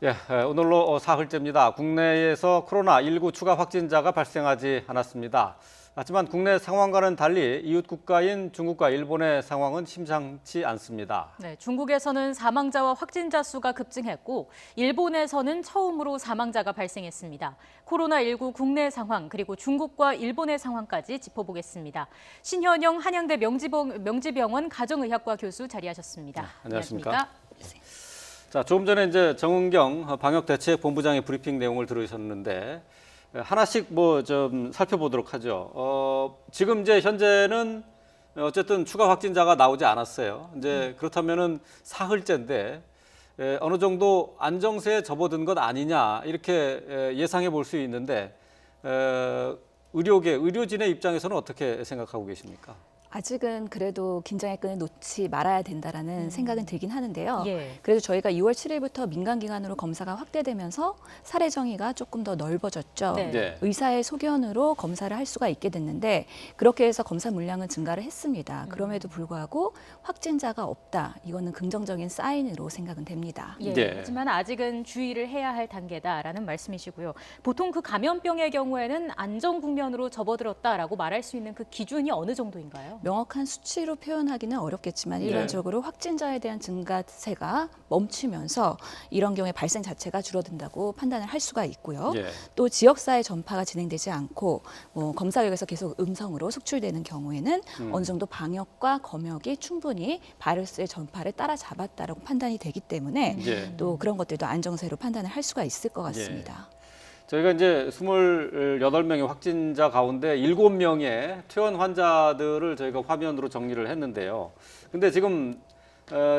예, 오늘로 사흘째입니다. 국내에서 코로나19 추가 확진자가 발생하지 않았습니다. 하지만 국내 상황과는 달리 이웃 국가인 중국과 일본의 상황은 심상치 않습니다. 네, 중국에서는 사망자와 확진자 수가 급증했고 일본에서는 처음으로 사망자가 발생했습니다. 코로나19 국내 상황 그리고 중국과 일본의 상황까지 짚어보겠습니다. 신현영 한양대 명지병원 가정의학과 교수 자리하셨습니다. 안녕하십니까? 자, 조금 전에 이제 정은경 방역대책본부장의 브리핑 내용을 들으셨는데 하나씩 좀 살펴보도록 하죠. 지금 이제 현재는 어쨌든 추가 확진자가 나오지 않았어요. 이제 그렇다면은 사흘째인데 어느 정도 안정세에 접어든 것 아니냐 이렇게 예상해 볼 수 있는데 의료진의 입장에서는 어떻게 생각하고 계십니까? 아직은 그래도 긴장의 끈을 놓지 말아야 된다라는 생각은 들긴 하는데요. 예. 그래도 저희가 2월 7일부터 민간기관으로 검사가 확대되면서 사례 정의가 조금 더 넓어졌죠. 네. 네. 의사의 소견으로 검사를 할 수가 있게 됐는데 그렇게 해서 검사 물량은 증가를 했습니다. 그럼에도 불구하고 확진자가 없다. 이거는 긍정적인 사인으로 생각은 됩니다. 예, 네. 하지만 아직은 주의를 해야 할 단계다라는 말씀이시고요. 보통 그 감염병의 경우에는 안정 국면으로 접어들었다라고 말할 수 있는 그 기준이 어느 정도인가요? 명확한 수치로 표현하기는 어렵겠지만 네. 일반적으로 확진자에 대한 증가세가 멈추면서 이런 경우에 발생 자체가 줄어든다고 판단을 할 수가 있고요. 예. 또 지역사회 전파가 진행되지 않고 검사역에서 계속 음성으로 속출되는 경우에는 어느 정도 방역과 검역이 충분히 바이러스의 전파를 따라잡았다라고 판단이 되기 때문에 예. 또 그런 것들도 안정세로 판단을 할 수가 있을 것 같습니다. 저희가 이제 28명의 확진자 가운데 7명의 퇴원 환자들을 저희가 화면으로 정리를 했는데요. 근데 지금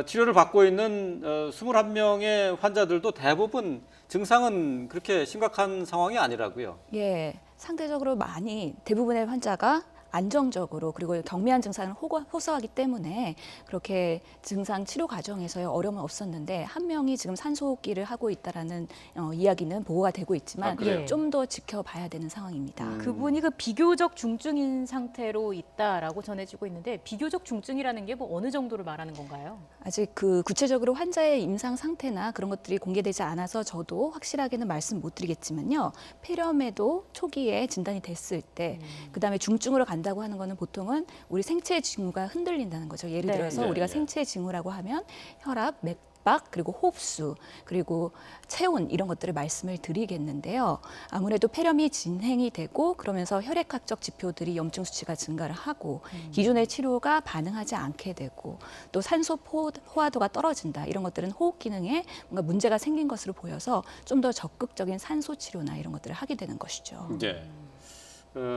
치료를 받고 있는 21명의 환자들도 대부분 증상은 그렇게 심각한 상황이 아니라고요. 예, 상대적으로 많이 대부분의 환자가 안정적으로 그리고 경미한 증상을 호소하기 때문에 그렇게 증상 치료 과정에서의 어려움은 없었는데 한 명이 지금 산소호흡기를 하고 있다라는 이야기는 보고가 되고 있지만 그래요? 좀 더 지켜봐야 되는 상황입니다. 그분이 그 비교적 중증인 상태로 있다라고 전해지고 있는데 비교적 중증이라는 게 뭐 어느 정도를 말하는 건가요? 아직 그 구체적으로 환자의 임상 상태나 그런 것들이 공개되지 않아서 저도 확실하게는 말씀 못 드리겠지만요. 폐렴에도 초기에 진단이 됐을 때 그다음에 중증으로 간다고 하는 거는 보통은 우리 생체 징후가 흔들린다는 거죠. 예를 네. 들어서 네, 우리가 네. 생체 징후라고 하면 혈압, 맥박, 그리고 호흡수, 그리고 체온 이런 것들을 말씀을 드리겠는데요. 아무래도 폐렴이 진행이 되고 그러면서 혈액학적 지표들이 염증 수치가 증가를 하고 기존의 치료가 반응하지 않게 되고 또 산소 포화도가 떨어진다 이런 것들은 호흡 기능에 뭔가 문제가 생긴 것으로 보여서 좀 더 적극적인 산소 치료나 이런 것들을 하게 되는 것이죠. 예.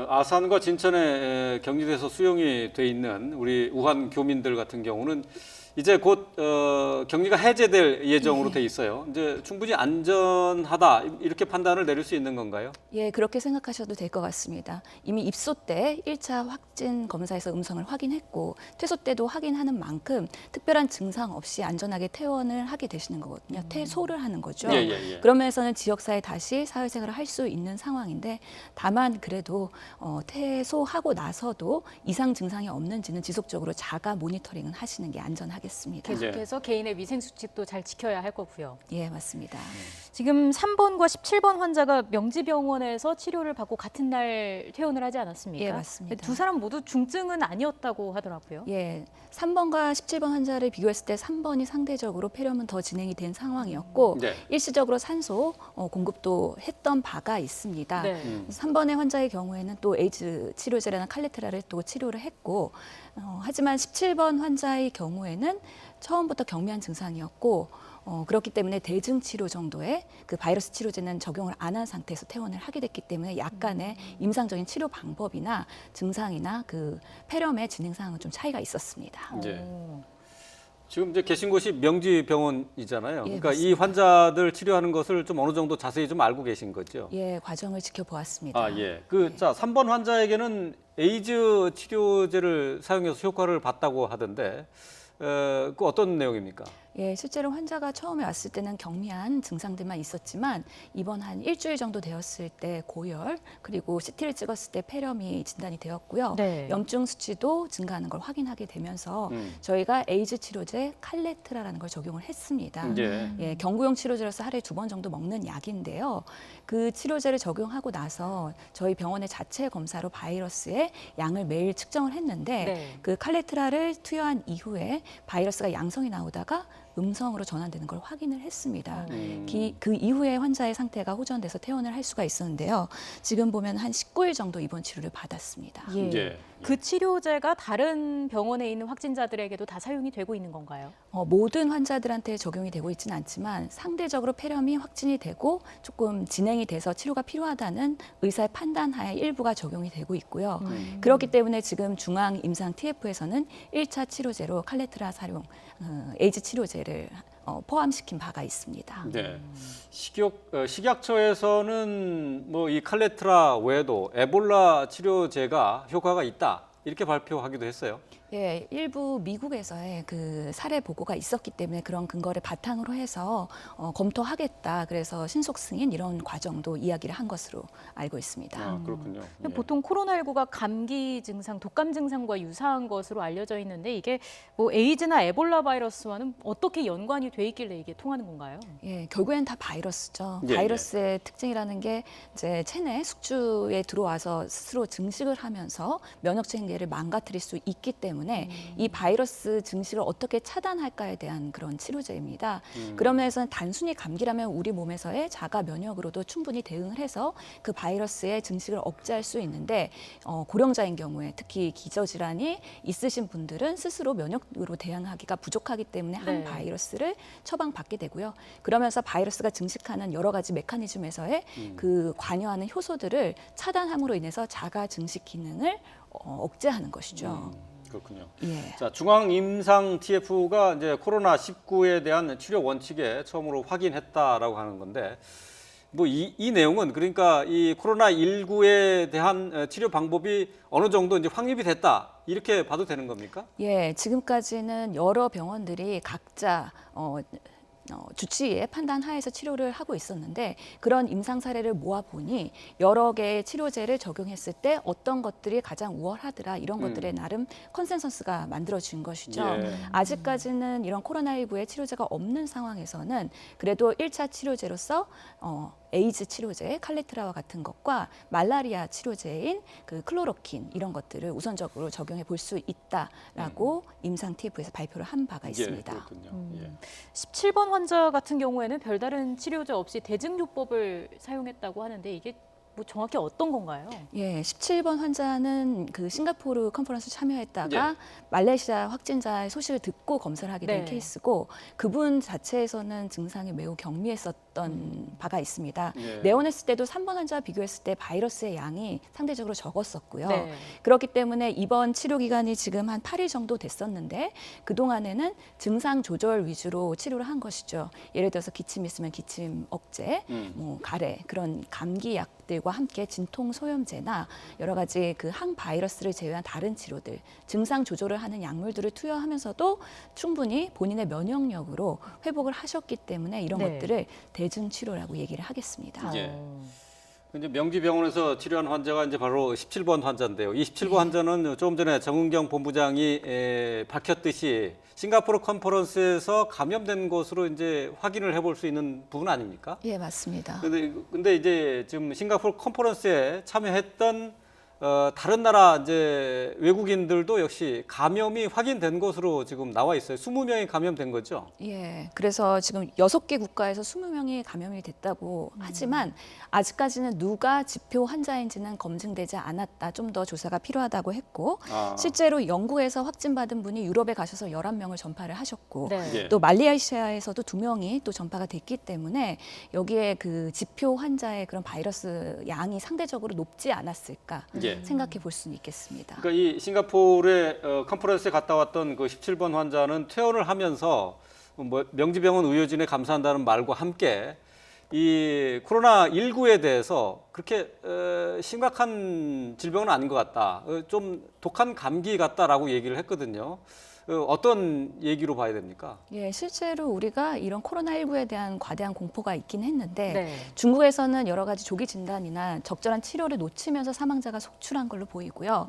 아산과 진천에 격리돼서 수용이 돼 있는 우리 우한 교민들 같은 경우는 이제 곧 격리가 해제될 예정으로 돼 있어요. 이제 충분히 안전하다 이렇게 판단을 내릴 수 있는 건가요? 예, 그렇게 생각하셔도 될 것 같습니다. 이미 입소 때 1차 확진 검사에서 음성을 확인했고 퇴소 때도 확인하는 만큼 특별한 증상 없이 안전하게 퇴원을 하게 되시는 거거든요. 퇴소를 하는 거죠. 예, 예, 예. 그러면서는 지역사회에 다시 사회생활을 할 수 있는 상황인데 다만 그래도 퇴소하고 나서도 이상 증상이 없는지는 지속적으로 자가 모니터링은 하시는 게 안전하겠습니다. 계속해서 개인의 위생 수칙도 잘 지켜야 할 거고요. 예, 맞습니다. 지금 3번과 17번 환자가 명지병원에서 치료를 받고 같은 날 퇴원을 하지 않았습니까? 예, 맞습니다. 두 사람 모두 중증은 아니었다고 하더라고요. 예, 3번과 17번 환자를 비교했을 때 3번이 상대적으로 폐렴은 더 진행이 된 상황이었고 네. 일시적으로 산소 공급도 했던 바가 있습니다. 네. 3번의 환자의 경우에는 또 에이즈 치료제라는 칼레트라를 또 치료를 했고 하지만 17번 환자의 경우에는 처음부터 경미한 증상이었고 그렇기 때문에 대증 치료 정도의 그 바이러스 치료제는 적용을 안 한 상태에서 퇴원을 하게 됐기 때문에 약간의 임상적인 치료 방법이나 증상이나 그 폐렴의 진행 사항은 좀 차이가 있었습니다. 이제 오. 지금 이제 계신 곳이 명지병원이잖아요. 예, 그러니까 이 환자들 치료하는 것을 좀 어느 정도 자세히 좀 알고 계신 거죠? 예, 과정을 지켜보았습니다. 아, 예. 자, 3번 환자에게는 에이즈 치료제를 사용해서 효과를 봤다고 하던데 그 어떤 내용입니까? 예, 실제로 환자가 처음에 왔을 때는 경미한 증상들만 있었지만 이번 한 일주일 정도 되었을 때 고열 그리고 CT를 찍었을 때 폐렴이 진단이 되었고요. 네. 염증 수치도 증가하는 걸 확인하게 되면서 저희가 에이즈 치료제 칼레트라라는 걸 적용을 했습니다. 예, 경구용 치료제로서 하루에 2번 정도 먹는 약인데요. 그 치료제를 적용하고 나서 저희 병원의 자체 검사로 바이러스의 양을 매일 측정을 했는데 네. 그 칼레트라를 투여한 이후에 바이러스가 양성이 나오다가 음성으로 전환되는 걸 확인을 했습니다. 그 이후에 환자의 상태가 호전돼서 퇴원을 할 수가 있었는데요. 지금 보면 한 19일 정도 입원 치료를 받았습니다. 예. 예. 그 치료제가 다른 병원에 있는 확진자들에게도 다 사용이 되고 있는 건가요? 모든 환자들한테 적용이 되고 있지는 않지만 상대적으로 폐렴이 확진이 되고 조금 진행이 돼서 치료가 필요하다는 의사의 판단하에 일부가 적용이 되고 있고요. 그렇기 때문에 지금 중앙 임상 TF에서는 1차 치료제로 칼레트라 사용, 에이즈 치료제를 포함시킨 바가 있습니다. 네. 식약처에서는 뭐 이 칼레트라 외에도 에볼라 치료제가 효과가 있다 이렇게 발표하기도 했어요. 예, 일부 미국에서의 그 사례 보고가 있었기 때문에 그런 근거를 바탕으로 해서 검토하겠다. 그래서 신속 승인 이런 과정도 이야기를 한 것으로 알고 있습니다. 아, 그렇군요. 예. 보통 코로나19가 감기 증상, 독감 증상과 유사한 것으로 알려져 있는데 이게 뭐 에이즈나 에볼라 바이러스와는 어떻게 연관이 돼 있길래 이게 통하는 건가요? 예, 결국엔 다 바이러스죠. 예, 바이러스의 특징이라는 게 이제 체내 숙주에 들어와서 스스로 증식을 하면서 면역 체계를 망가뜨릴 수 있기 때문에 이 바이러스 증식을 어떻게 차단할까에 대한 그런 치료제입니다. 그런 면에서는 단순히 감기라면 우리 몸에서의 자가 면역으로도 충분히 대응을 해서 그 바이러스의 증식을 억제할 수 있는데 고령자인 경우에 특히 기저질환이 있으신 분들은 스스로 면역으로 대응하기가 부족하기 때문에 네. 항바이러스를 처방받게 되고요. 그러면서 바이러스가 증식하는 여러 가지 메커니즘에서의 그 관여하는 효소들을 차단함으로 인해서 자가 증식 기능을 억제하는 것이죠. 그렇군요. 예. 자, 중앙 임상 TF가 이제 코로나 19에 대한 치료 원칙에 처음으로 확인했다라고 하는 건데, 뭐 이 내용은 그러니까 이 코로나 19에 대한 치료 방법이 어느 정도 이제 확립이 됐다 이렇게 봐도 되는 겁니까? 예, 지금까지는 여러 병원들이 각자 주치의의 판단 하에서 치료를 하고 있었는데 그런 임상 사례를 모아보니 여러 개의 치료제를 적용했을 때 어떤 것들이 가장 우월하더라 이런 것들의 나름 컨센서스가 만들어진 것이죠. 예. 아직까지는 이런 코로나19의 치료제가 없는 상황에서는 그래도 1차 치료제로서 에이즈 치료제 칼레트라와 같은 것과 말라리아 치료제인 그 클로로킨 이런 것들을 우선적으로 적용해 볼 수 있다라고 임상 TF에서 발표를 한 바가 있습니다. 예, 그렇군요. 예. 17번 환자 같은 경우에는 별다른 치료제 없이 대증요법을 사용했다고 하는데 이게 뭐 정확히 어떤 건가요? 예, 17번 환자는 그 싱가포르 컨퍼런스 참여했다가 예. 말레이시아 확진자의 소식을 듣고 검사를 하게 된 네. 케이스고 그분 자체에서는 증상이 매우 경미했었던 바가 있습니다. 예. 내원했을 때도 3번 환자와 비교했을 때 바이러스의 양이 상대적으로 적었었고요. 네. 그렇기 때문에 이번 치료 기간이 지금 한 8일 정도 됐었는데 그동안에는 증상 조절 위주로 치료를 한 것이죠. 예를 들어서 기침 있으면 기침 억제, 뭐 가래 그런 감기 약들과 함께 진통 소염제나 여러 가지 그 항바이러스를 제외한 다른 치료들, 증상 조절을 하는 약물들을 투여하면서도 충분히 본인의 면역력으로 회복을 하셨기 때문에 이런 네. 것들을 대증 치료라고 얘기를 하겠습니다. 예. 이제 명지병원에서 치료한 환자가 이제 바로 17번 환자인데요. 이 17번 환자는 조금 전에 정은경 본부장이 밝혔듯이 싱가포르 컨퍼런스에서 감염된 것으로 이제 확인을 해볼 수 있는 부분 아닙니까? 예, 맞습니다. 근데 이제 지금 싱가포르 컨퍼런스에 참여했던 다른 나라 이제 외국인들도 역시 감염이 확인된 것으로 지금 나와 있어요. 20명이 감염된 거죠? 예, 그래서 지금 6개 국가에서 20명이 감염이 됐다고 하지만 아직까지는 누가 지표 환자인지는 검증되지 않았다. 좀 더 조사가 필요하다고 했고 실제로 영국에서 확진받은 분이 유럽에 가셔서 11명을 전파를 하셨고 네. 예. 또 말레이시아에서도 2명이 또 전파가 됐기 때문에 여기에 그 지표 환자의 그런 바이러스 양이 상대적으로 높지 않았을까 예. 생각해 볼 수는 있겠습니다. 그러니까 이 싱가포르의 컨퍼런스에 갔다 왔던 그 17번 환자는 퇴원을 하면서 뭐 명지병원 의료진에 감사한다는 말과 함께 이 코로나19에 대해서 그렇게 심각한 질병은 아닌 것 같다. 좀 독한 감기 같다라고 얘기를 했거든요. 어떤 얘기로 봐야 됩니까? 예, 실제로 우리가 이런 코로나19에 대한 과대한 공포가 있긴 했는데 네. 중국에서는 여러 가지 조기 진단이나 적절한 치료를 놓치면서 사망자가 속출한 걸로 보이고요.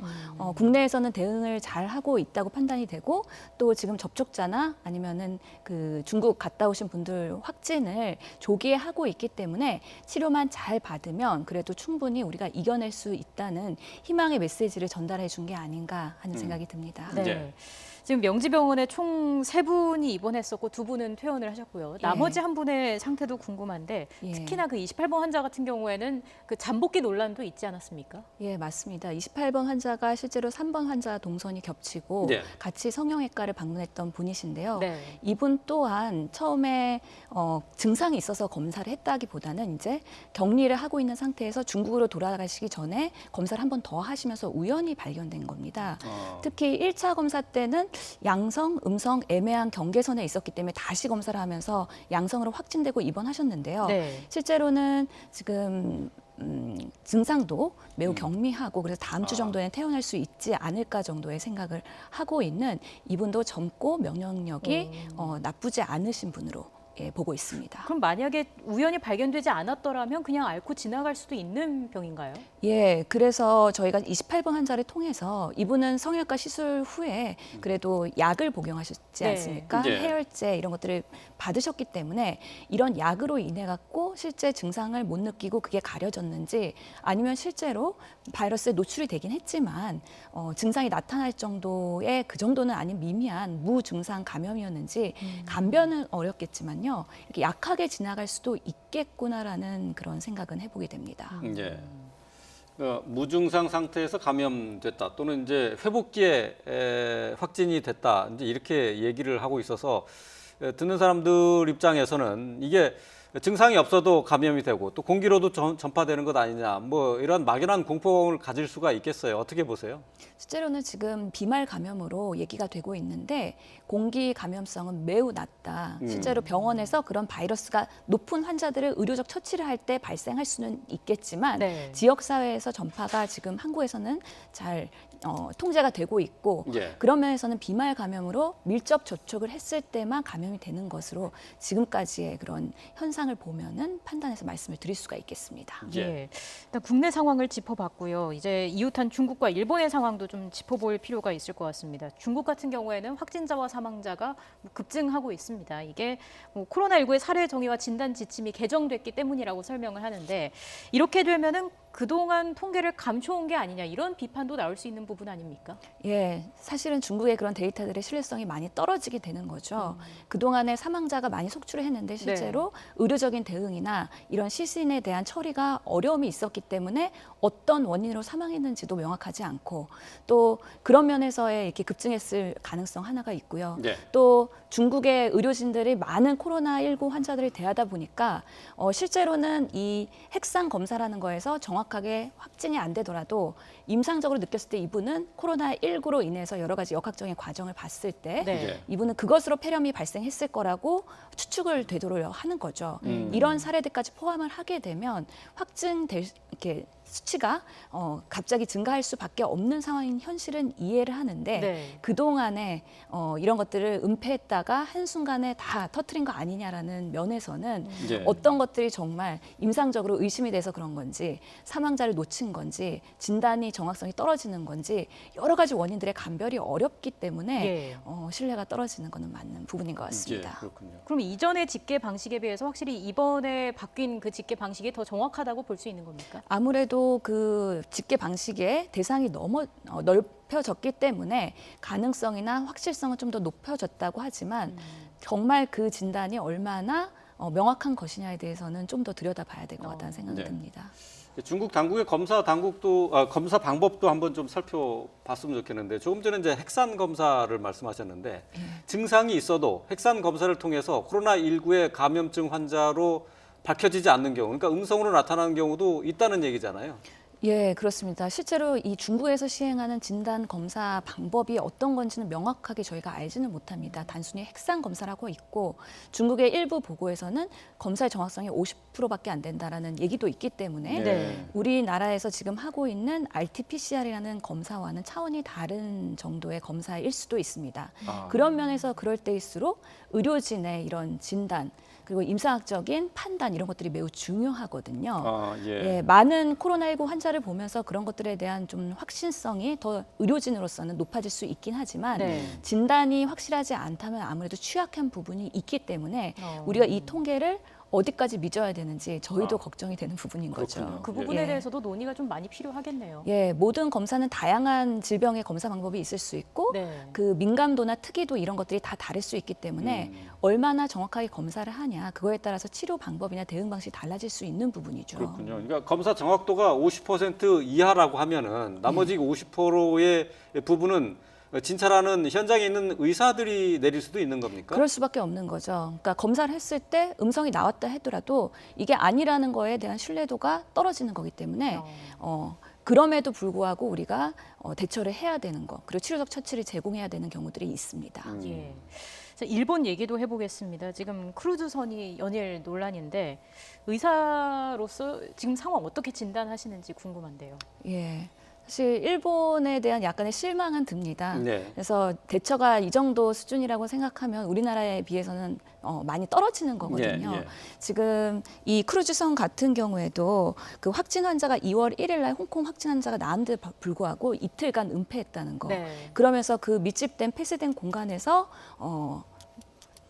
국내에서는 대응을 잘 하고 있다고 판단이 되고 또 지금 접촉자나 아니면은 그 중국 갔다 오신 분들 확진을 조기에 하고 있기 때문에 치료만 잘 받으면 그래도 충분히 우리가 이겨낼 수 있다는 희망의 메시지를 전달해 준 게 아닌가 하는 생각이 듭니다. 네. 네. 지금 명지병원에 총 3분이 입원했었고 2분은 퇴원을 하셨고요. 나머지 예. 한 분의 상태도 궁금한데 예. 특히나 그 28번 환자 같은 경우에는 그 잠복기 논란도 있지 않았습니까? 예, 맞습니다. 28번 환자가 실제로 3번 환자 동선이 겹치고 네. 같이 성형외과를 방문했던 분이신데요. 네. 이분 또한 처음에 증상이 있어서 검사를 했다기보다는 이제 격리를 하고 있는 상태에서 중국으로 돌아가시기 전에 검사를 한 번 더 하시면서 우연히 발견된 겁니다. 특히 1차 검사 때는 양성, 음성 애매한 경계선에 있었기 때문에 다시 검사를 하면서 양성으로 확진되고 입원하셨는데요. 네. 실제로는 지금 증상도 매우 경미하고 그래서 다음 주 정도에 퇴원할 수 있지 않을까 정도의 생각을 하고 있는 이분도 젊고 면역력이 나쁘지 않으신 분으로 예, 보고 있습니다. 그럼 만약에 우연히 발견되지 않았더라면 그냥 앓고 지나갈 수도 있는 병인가요? 예, 그래서 저희가 28번 환자를 통해서 이분은 성형외과 시술 후에 그래도 약을 복용하셨지 네. 않습니까? 네. 해열제 이런 것들을 받으셨기 때문에 이런 약으로 인해 갖고 실제 증상을 못 느끼고 그게 가려졌는지 아니면 실제로 바이러스에 노출이 되긴 했지만 증상이 나타날 정도의 그 정도는 아닌 미미한 무증상 감염이었는지 감변은 어렵겠지만요. 이렇게 약하게 지나갈 수도 있겠구나라는 그런 생각은 해보게 됩니다. 예. 무증상 상태에서 감염됐다 또는 이제 회복기에 확진이 됐다 이제 이렇게 얘기를 하고 있어서 듣는 사람들 입장에서는 이게 증상이 없어도 감염이 되고 또 공기로도 전파되는 것 아니냐 뭐 이런 막연한 공포를 가질 수가 있겠어요. 어떻게 보세요? 실제로는 지금 비말 감염으로 얘기가 되고 있는데 공기 감염성은 매우 낮다. 실제로 병원에서 그런 바이러스가 높은 환자들을 의료적 처치를 할 때 발생할 수는 있겠지만 네. 지역 사회에서 전파가 지금 한국에서는 잘 통제가 되고 있고 예. 그런 면에서는 비말 감염으로 밀접 접촉을 했을 때만 감염이 되는 것으로 지금까지의 그런 현상을 보면은 판단해서 말씀을 드릴 수가 있겠습니다. 예. 예. 일단 국내 상황을 짚어봤고요. 이제 이웃한 중국과 일본의 상황도 좀 짚어볼 필요가 있을 것 같습니다. 중국 같은 경우에는 확진자와 사망자가 급증하고 있습니다. 이게 코로나19의 사례 정의와 진단 지침이 개정됐기 때문이라고 설명을 하는데 이렇게 되면은 그동안 통계를 감춰온 게 아니냐 이런 비판도 나올 수 있는 부분 아닙니까? 예, 사실은 중국의 그런 데이터들의 신뢰성이 많이 떨어지게 되는 거죠. 그동안에 사망자가 많이 속출을 했는데 실제로 의료적인 대응이나 이런 시신에 대한 처리가 어려움이 있었기 때문에 어떤 원인으로 사망했는지도 명확하지 않고 또 그런 면에서의 이렇게 급증했을 가능성 하나가 있고요. 네. 또 중국의 의료진들이 많은 코로나19 환자들을 대하다 보니까 실제로는 이 핵산 검사라는 거에서 정확하게 확진이 안 되더라도 임상적으로 느꼈을 때 이분은 코로나19로 인해서 여러 가지 역학적인 과정을 봤을 때 네. 이분은 그것으로 폐렴이 발생했을 거라고 추측을 되도록 하는 거죠. 이런 사례들까지 포함을 하게 되면 확진될 이렇게 수치가 갑자기 증가할 수밖에 없는 상황인 현실은 이해를 하는데 네. 그동안에 이런 것들을 은폐했다가 한순간에 다 터트린 거 아니냐라는 면에서는 네. 어떤 것들이 정말 임상적으로 의심이 돼서 그런 건지 사망자를 놓친 건지 진단이 정확성이 떨어지는 건지 여러 가지 원인들의 감별이 어렵기 때문에 예. 신뢰가 떨어지는 것은 맞는 부분인 것 예, 같습니다. 그렇군요. 그럼 이전의 집계 방식에 비해서 확실히 이번에 바뀐 그 집계 방식이 더 정확하다고 볼 수 있는 겁니까? 아무래도 그 집계 방식의 대상이 너무 넓혀졌기 때문에 가능성이나 확실성은 좀 더 높여졌다고 하지만 정말 그 진단이 얼마나 명확한 것이냐에 대해서는 좀 더 들여다봐야 될 것 같다는 생각이 네. 듭니다. 중국 당국의 검사 검사 방법도 한번 좀 살펴봤으면 좋겠는데 조금 전에 이제 핵산 검사를 말씀하셨는데 증상이 있어도 핵산 검사를 통해서 코로나19의 감염증 환자로 밝혀지지 않는 경우, 그러니까 음성으로 나타나는 경우도 있다는 얘기잖아요. 예, 그렇습니다. 실제로 이 중국에서 시행하는 진단 검사 방법이 어떤 건지는 명확하게 저희가 알지는 못합니다. 단순히 핵산 검사를 하고 있고 중국의 일부 보고에서는 검사의 정확성이 50%밖에 안 된다라는 얘기도 있기 때문에 네. 우리나라에서 지금 하고 있는 RT-PCR이라는 검사와는 차원이 다른 정도의 검사일 수도 있습니다. 그런 면에서 그럴 때일수록 의료진의 이런 진단 그리고 임상학적인 판단 이런 것들이 매우 중요하거든요. 예, 많은 코로나19 환자를 보면서 그런 것들에 대한 좀 확신성이 더 의료진으로서는 높아질 수 있긴 하지만 진단이 확실하지 않다면 아무래도 취약한 부분이 있기 때문에 우리가 이 통계를 어디까지 믿어야 되는지 저희도 걱정이 되는 부분인 거죠. 그 부분에 대해서도 논의가 좀 많이 필요하겠네요. 예, 모든 검사는 다양한 질병의 검사 방법이 있을 수 있고 그 민감도나 특이도 이런 것들이 다 다를 수 있기 때문에 얼마나 정확하게 검사를 하냐 그거에 따라서 치료 방법이나 대응 방식이 달라질 수 있는 부분이죠. 그렇군요. 그러니까 검사 정확도가 50% 이하라고 하면은 나머지 50%의 부분은 진찰하는 현장에 있는 의사들이 내릴 수도 있는 겁니까? 그럴 수밖에 없는 거죠. 그러니까 검사를 했을 때 음성이 나왔다 하더라도 이게 아니라는 거에 대한 신뢰도가 떨어지는 거기 때문에 그럼에도 불구하고 우리가 대처를 해야 되는 거 그리고 치료적 처치를 제공해야 되는 경우들이 있습니다. 예. 자, 일본 얘기도 해보겠습니다. 지금 크루즈선이 연일 논란인데 의사로서 지금 상황 어떻게 진단하시는지 궁금한데요. 예. 사실 일본에 대한 약간의 실망은 듭니다. 네. 그래서 대처가 이 정도 수준이라고 생각하면 우리나라에 비해서는 많이 떨어지는 거거든요. 지금 이 크루즈선 같은 경우에도 그 확진 환자가 2월 1일 날 홍콩 확진 환자가 나왔는데 불구하고 이틀간 은폐했다는 거. 그러면서 그密집된 폐쇄된 공간에서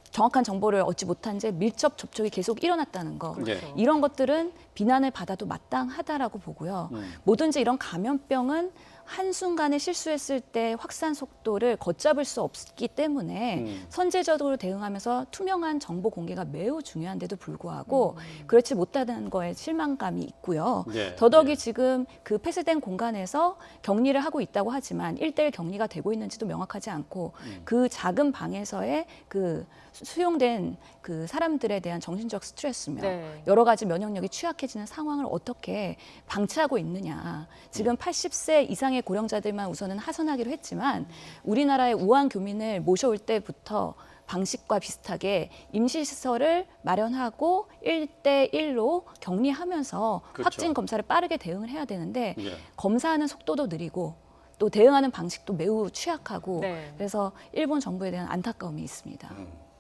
정확한 정보를 얻지 못한 채 밀접 접촉이 계속 일어났다는 거. 이런 것들은 비난을 받아도 마땅하다라고 보고요. 뭐든지 이런 감염병은 한순간에 실수했을 때 확산 속도를 걷잡을 수 없기 때문에 선제적으로 대응하면서 투명한 정보 공개가 매우 중요한데도 불구하고 그렇지 못하다는 거에 실망감이 있고요. 더더욱이 지금 그 폐쇄된 공간에서 격리를 하고 있다고 하지만 1대1 격리가 되고 있는지도 명확하지 않고 그 작은 방에서의 그 수용된 그 사람들에 대한 정신적 스트레스며 여러 가지 면역력이 취약해지는 상황을 어떻게 방치하고 있느냐. 지금 80세 이상의 고령자들만 우선은 하선하기로 했지만 우리나라의 우한 교민을 모셔올 때부터 방식과 비슷하게 임시시설을 마련하고 1대1로 격리하면서 확진 검사를 빠르게 대응을 해야 되는데 검사하는 속도도 느리고 또 대응하는 방식도 매우 취약하고 그래서 일본 정부에 대한 안타까움이 있습니다.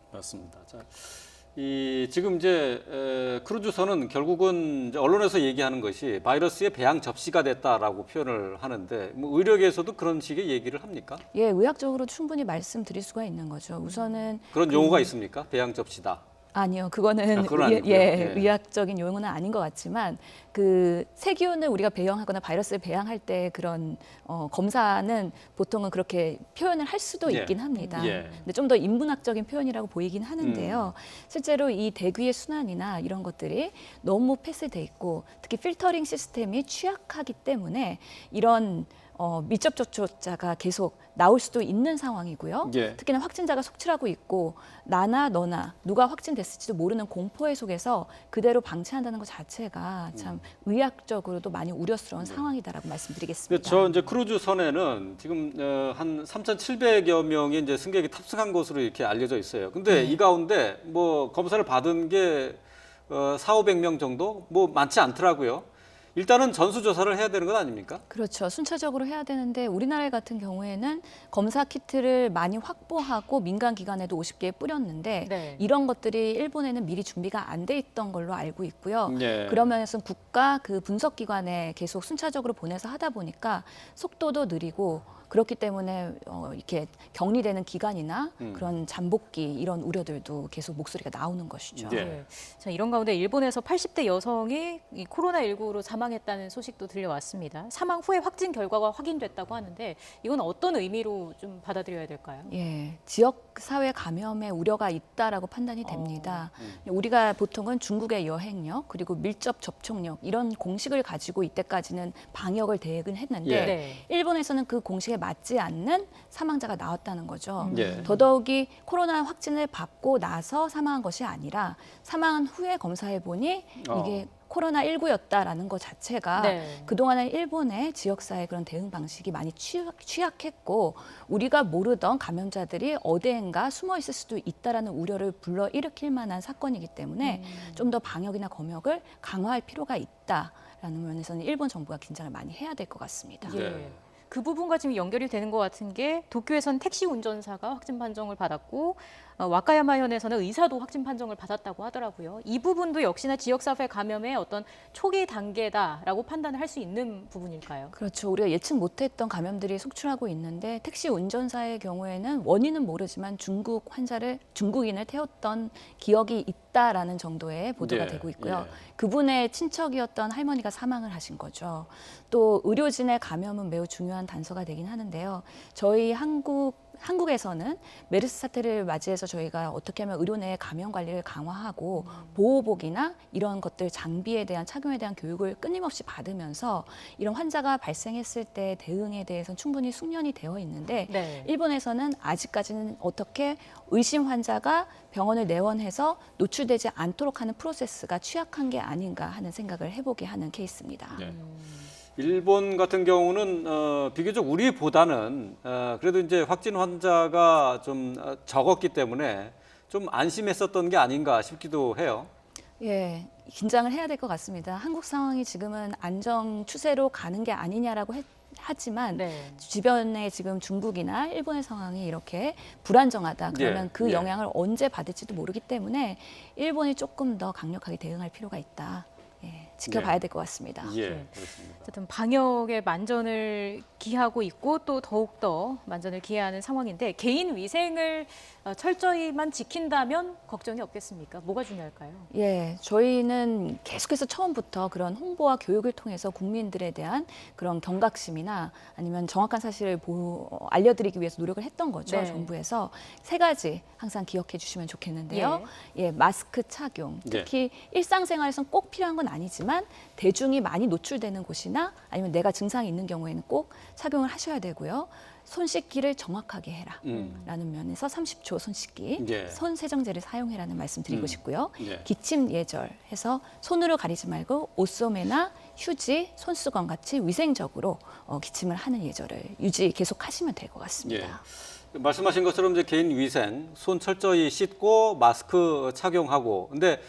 맞습니다. 자, 지금 이제 크루즈선은 결국은 이제 언론에서 얘기하는 것이 바이러스의 배양 접시가 됐다라고 표현을 하는데 뭐 의료계에서도 그런 식의 얘기를 합니까? 예, 의학적으로 충분히 말씀드릴 수가 있는 거죠. 우선은 그런 용어가 있습니까? 배양 접시다. 아니요, 그거는 의학적인 용어는 아닌 것 같지만 그 세균을 우리가 배양하거나 바이러스를 배양할 때 그런 검사는 보통은 그렇게 표현을 할 수도 있긴 합니다. 근데 좀 더 인문학적인 표현이라고 보이긴 하는데요. 실제로 이 대기의 순환이나 이런 것들이 너무 폐쇄돼 있고 특히 필터링 시스템이 취약하기 때문에 이런 밀접 접촉자가 계속 나올 수도 있는 상황이고요. 특히나 확진자가 속출하고 있고 나나 너나 누가 확진됐을지도 모르는 공포의 속에서 그대로 방치한다는 것 자체가 참 의학적으로도 많이 우려스러운 상황이다라고 말씀드리겠습니다. 저 이제 크루즈선에는 지금 한 3,700여 명의 이제 승객이 탑승한 것으로 이렇게 알려져 있어요. 근데 이 가운데 뭐 검사를 받은 게 4,500명 정도 뭐 많지 않더라고요. 일단은 전수조사를 해야 되는 건 아닙니까? 그렇죠. 순차적으로 해야 되는데 우리나라 같은 경우에는 검사 키트를 많이 확보하고 민간 기관에도 50개 뿌렸는데 이런 것들이 일본에는 미리 준비가 안 돼 있던 걸로 알고 있고요. 그런 면에서는 국가 그 분석기관에 계속 순차적으로 보내서 하다 보니까 속도도 느리고 그렇기 때문에 이렇게 격리되는 기간이나 그런 잠복기 이런 우려들도 계속 목소리가 나오는 것이죠. 자, 이런 가운데 일본에서 80대 여성이 이 코로나19로 사망했다는 소식도 들려왔습니다. 사망 후에 확진 결과가 확인됐다고 하는데 이건 어떤 의미로 좀 받아들여야 될까요? 예, 지역 사회 감염의 우려가 있다라고 판단이 됩니다. 우리가 보통은 중국의 여행력 그리고 밀접 접촉력 이런 공식을 가지고 이때까지는 방역을 대응을 했는데 일본에서는 그 공식에 기치에 맞지 않는 사망자가 나왔다는 거죠. 예. 더더욱이 코로나 확진을 받고 나서 사망한 것이 아니라 사망한 후에 검사해 보니 이게 코로나19였다라는 것 자체가 네. 그동안은 일본의 지역사회 그런 대응 방식이 많이 취약했고 우리가 모르던 감염자들이 어디엔가 숨어 있을 수도 있다라는 우려를 불러일으킬 만한 사건이기 때문에 좀 더 방역이나 검역을 강화할 필요가 있다라는 면에서는 일본 정부가 긴장을 많이 해야 될 것 같습니다. 예. 네. 그 부분과 지금 연결이 되는 것 같은 게 도쿄에선 택시 운전사가 확진 판정을 받았고 와카야마현에서는 의사도 확진 판정을 받았다고 하더라고요. 이 부분도 역시나 지역사회 감염의 어떤 초기 단계다라고 판단을 할 수 있는 부분일까요? 그렇죠. 우리가 예측 못했던 감염들이 속출하고 있는데 택시 운전사의 경우에는 원인은 모르지만 중국인을 태웠던 기억이 있다라는 정도의 보도가 예, 되고 있고요. 예. 그분의 친척이었던 할머니가 사망을 하신 거죠. 또 의료진의 감염은 매우 중요한 단서가 되긴 하는데요. 저희 한국에서는 메르스 사태를 맞이해서 저희가 어떻게 하면 의료 내 감염 관리를 강화하고 보호복이나 이런 것들 장비에 대한 착용에 대한 교육을 끊임없이 받으면서 이런 환자가 발생했을 때 대응에 대해서는 충분히 숙련이 되어 있는데 네. 일본에서는 아직까지는 어떻게 의심 환자가 병원을 내원해서 노출되지 않도록 하는 프로세스가 취약한 게 아닌가 하는 생각을 해보게 하는 케이스입니다. 네. 일본 같은 경우는 비교적 우리보다는 그래도 이제 확진 환자가 좀 적었기 때문에 좀 안심했었던 게 아닌가 싶기도 해요. 예, 긴장을 해야 될 것 같습니다. 한국 상황이 지금은 안정 추세로 가는 게 아니냐라고 하지만 네. 주변에 지금 중국이나 일본의 상황이 이렇게 불안정하다. 그러면 예, 그 예. 영향을 언제 받을지도 모르기 때문에 일본이 조금 더 강력하게 대응할 필요가 있다. 예, 지켜봐야 될 것 같습니다. 예, 네. 그렇습니다. 어쨌든 방역에 만전을 기하고 있고 또 더욱더 만전을 기해야 하는 상황인데 개인 위생을 철저히만 지킨다면 걱정이 없겠습니까? 뭐가 중요할까요? 예, 저희는 계속해서 처음부터 그런 홍보와 교육을 통해서 국민들에 대한 그런 경각심이나 아니면 정확한 사실을 알려드리기 위해서 노력을 했던 거죠. 네. 정부에서 세 가지 항상 기억해 주시면 좋겠는데요. 예, 마스크 착용. 특히 일상생활에서는 꼭 필요한 건 아니지만 대중이 많이 노출되는 곳이나 아니면 내가 증상이 있는 경우에는 꼭 착용을 하셔야 되고요. 손 씻기를 정확하게 해라. 라는 면에서 30초 손 씻기, 예. 손 세정제를 사용해라는 말씀 드리고 싶고요. 예. 기침 예절 해서 손으로 가리지 말고 옷소매나 휴지, 손수건 같이 위생적으로 기침을 하는 예절을 계속 하시면 될 것 같습니다. 예. 말씀하신 것처럼 이제 개인 위생, 손 철저히 씻고 마스크 착용하고. 근데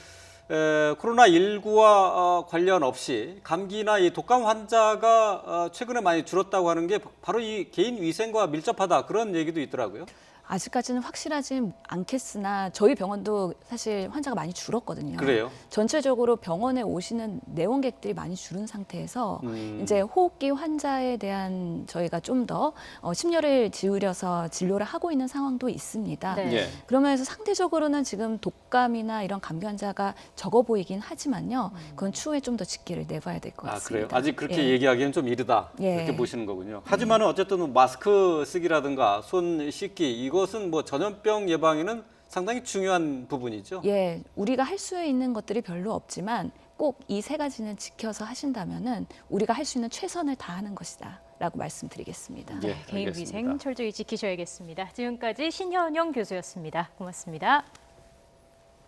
코로나19와 관련 없이 감기나 이 독감 환자가 최근에 많이 줄었다고 하는 게 바로 이 개인 위생과 밀접하다 그런 얘기도 있더라고요. 아직까지는 확실하지 않겠으나 저희 병원도 사실 환자가 많이 줄었거든요. 그래요? 전체적으로 병원에 오시는 내원객들이 많이 줄은 상태에서 이제 호흡기 환자에 대한 저희가 좀 더 심려를 기울여서 진료를 하고 있는 상황도 있습니다. 네. 예. 그러면서 상대적으로는 지금 독감이나 이런 감기 환자가 적어 보이긴 하지만요. 그건 추후에 좀 더 짙기를 내봐야 될 것 아, 같습니다. 그래요? 아직 그렇게 예. 얘기하기는 좀 이르다. 예. 그렇게 보시는 거군요. 하지만은 어쨌든 마스크 쓰기라든가 손 씻기 이것은 뭐 전염병 예방에는 상당히 중요한 부분이죠. 예, 우리가 할 수 있는 것들이 별로 없지만 꼭 이 세 가지는 지켜서 하신다면은 우리가 할 수 있는 최선을 다하는 것이다라고 말씀드리겠습니다. 예, 개인 알겠습니다. 위생 철저히 지키셔야겠습니다. 지금까지 신현영 교수였습니다. 고맙습니다.